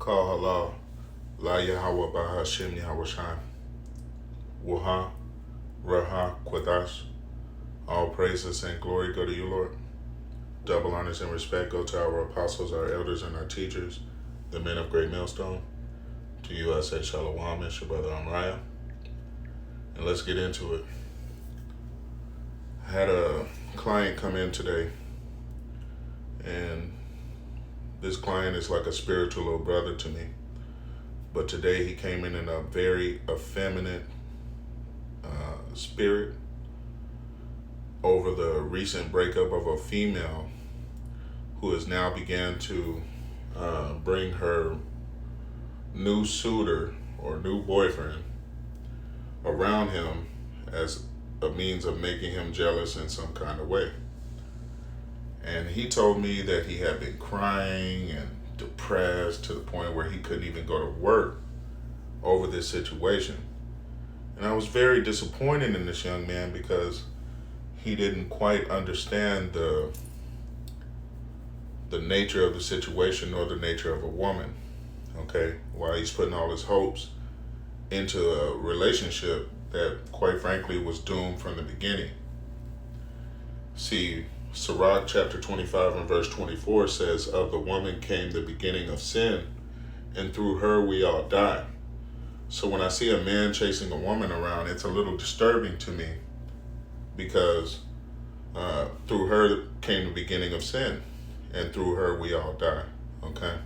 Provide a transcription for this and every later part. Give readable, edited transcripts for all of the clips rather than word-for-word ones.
Call halal, la Yahweh bahashim Yahweh Wuha, Raha, Quadash. All praises and glory go to you, Lord. Double honors and respect go to our apostles, our elders, and our teachers, the men of Great Millstone. To you I say Shalom, it's your brother Amraya. And let's get into it. I had a client come in today, and this client is like a spiritual little brother to me. But today he came in a very effeminate spirit over the recent breakup of a female who has now began to bring her new suitor or new boyfriend around him as a means of making him jealous in some kind of way. And he told me that he had been crying and depressed to the point where he couldn't even go to work over this situation. And I was very disappointed in this young man because he didn't quite understand the nature of the situation or the nature of a woman. Okay, while he's putting all his hopes into a relationship that, quite frankly, was doomed from the beginning. See, Sirach chapter 25 and verse 24 says, "Of the woman came the beginning of sin, and through her we all die." So when I see a man chasing a woman around, it's a little disturbing to me because through her came the beginning of sin, and through her we all die. Okay?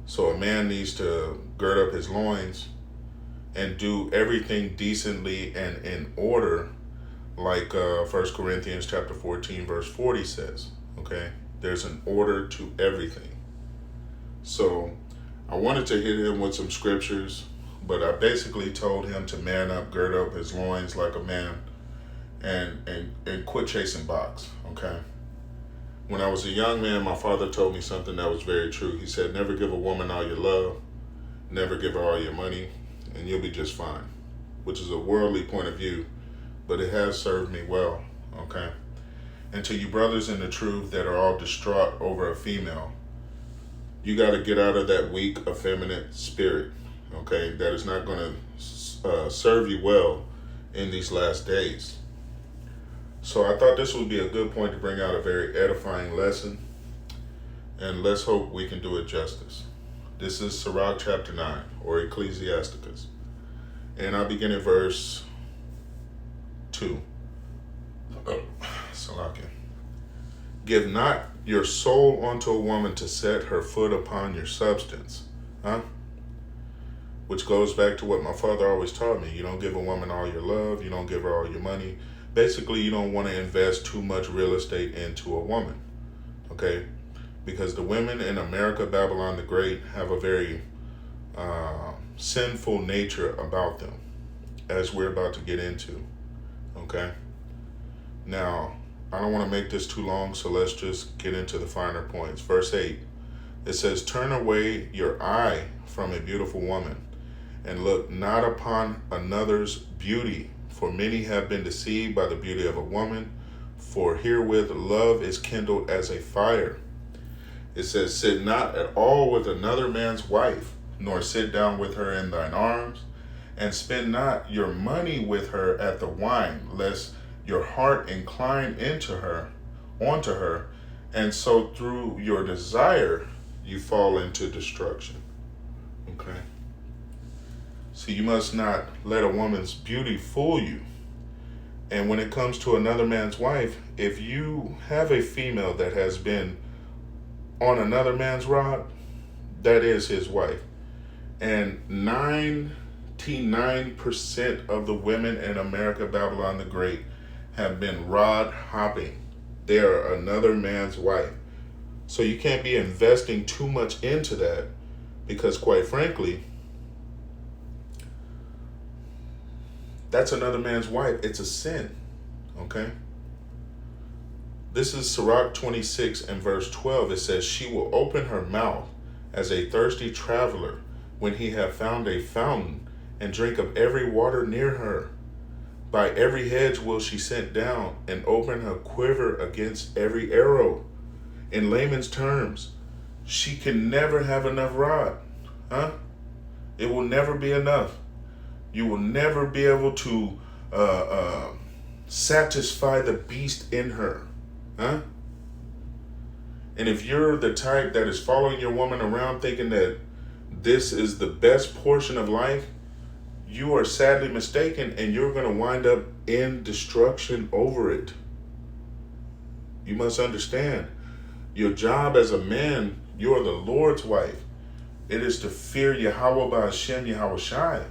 So a man needs to gird up his loins and do everything decently and in order, like 1 Corinthians chapter 14 verse 40 says. Okay? There's an order to everything. So I wanted to hit him with some scriptures, but I basically told him to man up, gird up his loins like a man, and quit chasing box. Okay? When I was a young man, my father told me something that was very true. He said, never give a woman all your love, never give her all your money, and you'll be just fine, which is a worldly point of view, but it has served me well. Okay? And to you brothers in the truth that are all distraught over a female, you got to get out of that weak, effeminate spirit, okay? That is not going to serve you well in these last days. So I thought this would be a good point to bring out a very edifying lesson, and let's hope we can do it justice. This is Sirach chapter 9, or Ecclesiasticus, and I begin at verse 2. Salakia. Give not your soul unto a woman to set her foot upon your substance. Which goes back to what my father always taught me. You don't give a woman all your love. You don't give her all your money. Basically, you don't want to invest too much real estate into a woman. Okay? Because the women in America, Babylon the Great, have a very sinful nature about them, as we're about to get into. Okay? Now, I don't want to make this too long, so let's just get into the finer points. Verse 8, it says, "Turn away your eye from a beautiful woman, and look not upon another's beauty, for many have been deceived by the beauty of a woman, for herewith love is kindled as a fire." It says, "Sit not at all with another man's wife, nor sit down with her in thine arms, and spend not your money with her at the wine, lest your heart incline onto her, and so through your desire you fall into destruction." Okay? So you must not let a woman's beauty fool you. And when it comes to another man's wife, if you have a female that has been on another man's rod, that is his wife. And 99% of the women in America, Babylon the Great, have been rod hopping. They are another man's wife. So you can't be investing too much into that, because quite frankly, that's another man's wife. It's a sin. Okay? This is Sirach 26 and verse 12. It says, "She will open her mouth as a thirsty traveler when he have found a fountain, and drink of every water near her. By every hedge will she sit down, and open her quiver against every arrow." In layman's terms, she can never have enough rod. Huh? It will never be enough. You will never be able to satisfy the beast in her. Huh? And if you're the type that is following your woman around thinking that this is the best portion of life, you are sadly mistaken, and you're going to wind up in destruction over it. You must understand, your job as a man, you are the Lord's wife. It is to fear Yahweh by ahchyam, Yahweh Shai.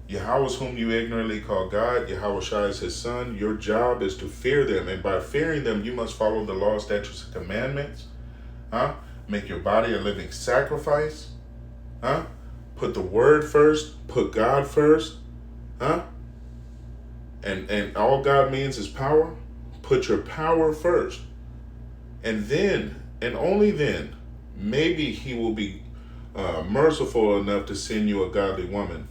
Yahweh is whom you ignorantly call God. Yahweh Shai is his son. Your job is to fear them. And by fearing them, you must follow the law, statutes, and commandments. Huh? Make your body a living sacrifice. Huh? Put the word first. Put God first. Huh? And all God means is power. Put your power first. And then, and only then, maybe he will be merciful enough to send you a godly woman.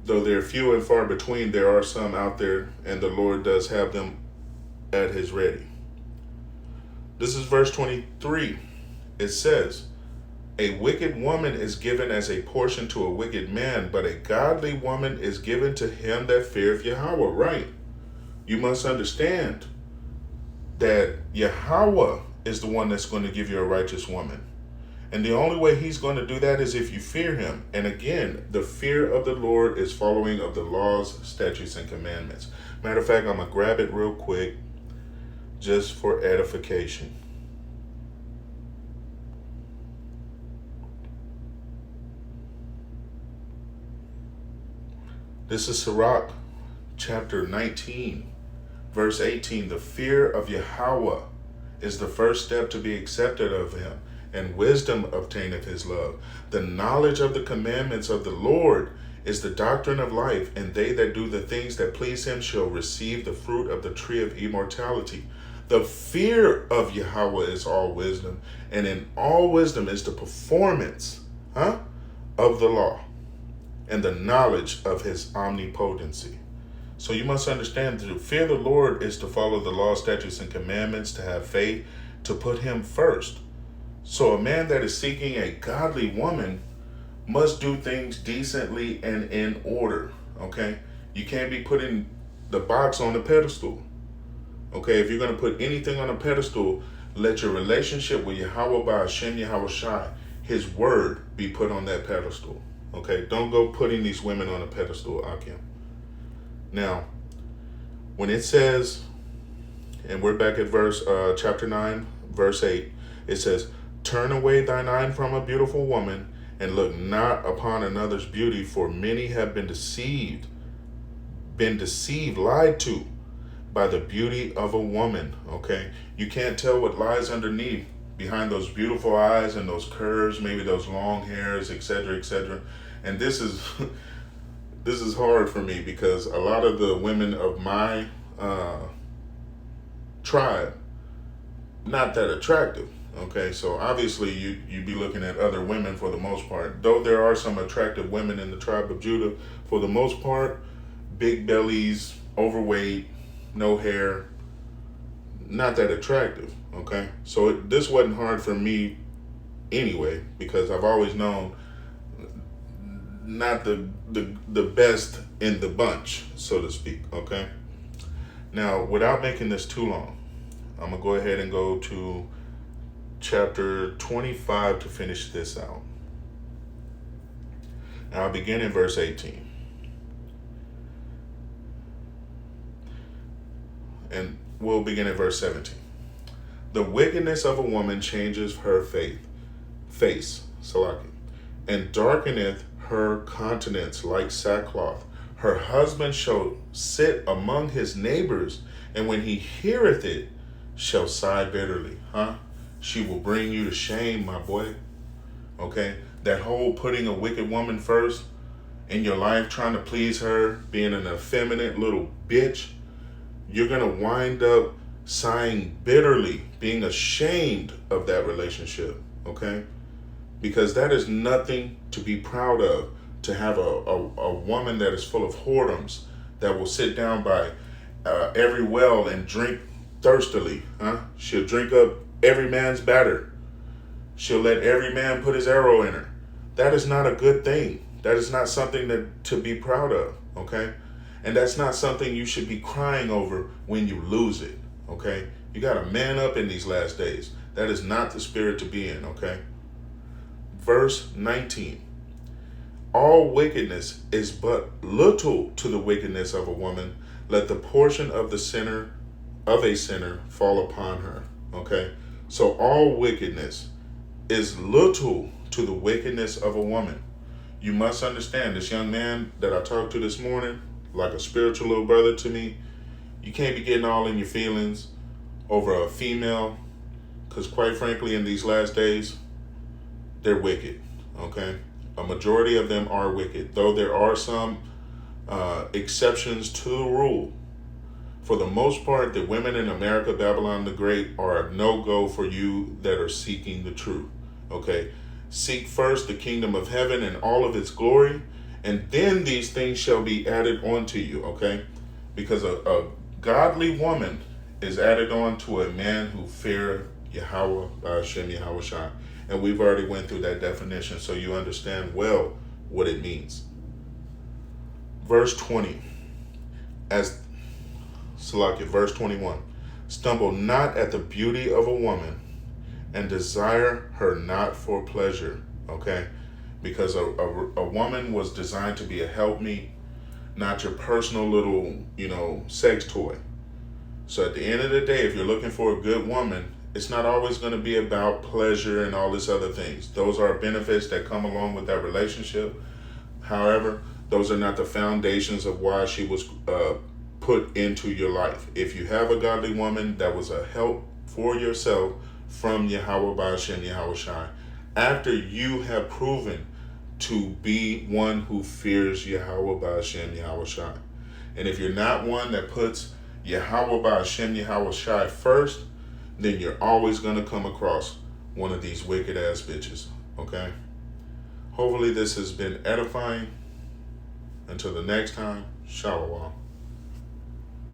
Though they're few and far between, there are some out there, and the Lord does have them at his ready. This is verse 23. It says, a wicked woman is given as a portion to a wicked man, but a godly woman is given to him that feareth Yahweh. Right. You must understand that Yahweh is the one that's going to give you a righteous woman. And the only way he's going to do that is if you fear him. And again, the fear of the Lord is following of the laws, statutes, and commandments. Matter of fact, I'm going to grab it real quick just for edification. This is Sirach, chapter 19, verse 18. The fear of Yahweh is the first step to be accepted of him, and wisdom obtaineth his love. The knowledge of the commandments of the Lord is the doctrine of life, and they that do the things that please him shall receive the fruit of the tree of immortality. The fear of Yahweh is all wisdom, and in all wisdom is the performance of the law and the knowledge of his omnipotency. So you must understand that to fear the Lord is to follow the law, statutes, and commandments, to have faith, to put him first. So a man that is seeking a godly woman must do things decently and in order, okay? You can't be putting the box on the pedestal, okay? If you're going to put anything on a pedestal, let your relationship with Yahweh by ahchyam, Yahweh Shai, his word, be put on that pedestal, okay? Don't go putting these women on a pedestal, ahchyam. Now, when it says, and we're back at chapter 9, verse 8, it says, turn away thine eye from a beautiful woman, and look not upon another's beauty, for many have been deceived, lied to by the beauty of a woman, okay? You can't tell what lies underneath, behind those beautiful eyes and those curves, maybe those long hairs, etc., etc. And this is this is hard for me because a lot of the women of my tribe, not that attractive. Okay, so obviously you'd be looking at other women for the most part. Though there are some attractive women in the tribe of Judah, for the most part, big bellies, overweight, no hair, not that attractive. Okay, so this wasn't hard for me anyway, because I've always known not the best in the bunch, so to speak. Okay, now without making this too long, I'm gonna go ahead and go to chapter 25 to finish this out. Now I'll begin in verse 18. And we'll begin at verse 17. The wickedness of a woman changes her face, Salaki, and darkeneth her countenance like sackcloth. Her husband shall sit among his neighbors, and when he heareth it, shall sigh bitterly. She will bring you to shame, my boy. Okay? That whole putting a wicked woman first in your life, trying to please her, being an effeminate little bitch, you're going to wind up sighing bitterly, being ashamed of that relationship. Okay? Because that is nothing to be proud of, to have a woman that is full of whoredoms, that will sit down by every well and drink thirstily. She'll drink up every man's batter. She'll let every man put his arrow in her. That is not a good thing. That is not something to be proud of, okay? And that's not something you should be crying over when you lose it, okay? You got to man up in these last days. That is not the spirit to be in, okay? Verse 19. All wickedness is but little to the wickedness of a woman. Let the portion of a sinner fall upon her, okay? So all wickedness is little to the wickedness of a woman. You must understand, this young man that I talked to this morning, like a spiritual little brother to me, you can't be getting all in your feelings over a female, because quite frankly, in these last days, they're wicked, okay? A majority of them are wicked, though there are some exceptions to the rule. For the most part, the women in America, Babylon the Great, are a no-go for you that are seeking the truth, okay? Seek first the kingdom of heaven and all of its glory, and then these things shall be added onto you, okay? Because a godly woman is added on to a man who fear Yahweh, ahchyam, Yahweh Shai. And we've already went through that definition, so you understand well what it means. Verse 20, verse 21. Stumble not at the beauty of a woman, and desire her not for pleasure, okay? Because a woman was designed to be a helpmeet, not your personal little, sex toy. So at the end of the day, if you're looking for a good woman, it's not always going to be about pleasure and all this other things. Those are benefits that come along with that relationship. However, those are not the foundations of why she was put into your life. If you have a godly woman that was a help for yourself from Yahweh ahchyam, Yahweh Shai, after you have proven to be one who fears Yahweh ahchyam, Yahweh Shai. And if you're not one that puts Yahweh ahchyam, Yahweh Shai first, then you're always going to come across one of these wicked ass bitches, okay? Hopefully this has been edifying. Until the next time, shalom.